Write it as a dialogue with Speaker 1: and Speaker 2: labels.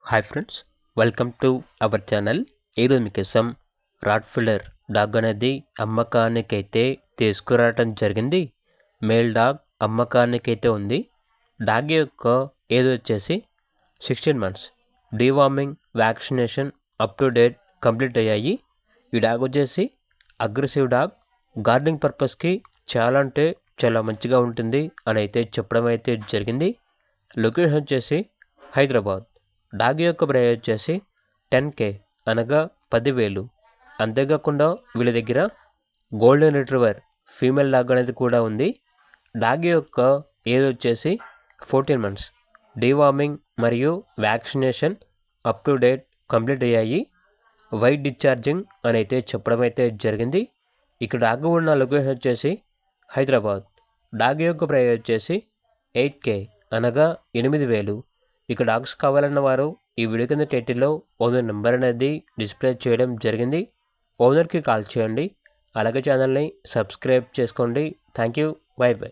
Speaker 1: Hi friends, welcome to our channel. ఈరోజు మీకోసం Rottweiler dog అనేది అమ్మకానికైతే తీసుకురావటం జరిగింది. మేల్ డాగ్ అమ్మకానికైతే ఉంది. డాగ్ యొక్క ఏజ్ వచ్చేసి 16 months. Deworming, vaccination up to date complete అయ్యాయి. ఈ డాగ్ వచ్చేసి అగ్రెసివ్ డాగ్. గార్డెనింగ్ పర్పస్కి చాలా అంటే చాలా మంచిగా ఉంటుంది అని అయితే చెప్పడం అయితే జరిగింది. లొకేషన్ వచ్చేసి హైదరాబాద్. డాగ్ యొక్క ప్రైస్ వచ్చేసి 10K అనగా 10,000. అంతేకాకుండా వీళ్ళ దగ్గర గోల్డెన్ రిట్రీవర్ ఫీమేల్ డాగ్ అనేది కూడా ఉంది. డాగ్ యొక్క ఏజ్ వచ్చేసి 14 months. డీవార్మింగ్ మరియు vaccination up to date complete అయ్యాయి. వైట్ డిశ్చార్జింగ్ అని అయితే చెప్పడం అయితే జరిగింది. ఇక్కడ డాగ్ ఉన్న లొకేషన్ వచ్చేసి హైదరాబాద్. డాగ్ యొక్క ప్రైస్ వచ్చేసి 8K అనగా 8,000. ఇక డాగ్స్ కావాలన్న వారు ఈ వీడియో కింద టైటిల్లో ఓనర్ నెంబర్ అనేది డిస్ప్లే చేయడం జరిగింది. ఓనర్కి కాల్ చేయండి. అలాగే ఛానల్ని సబ్స్క్రైబ్ చేసుకోండి. Thank you. By by.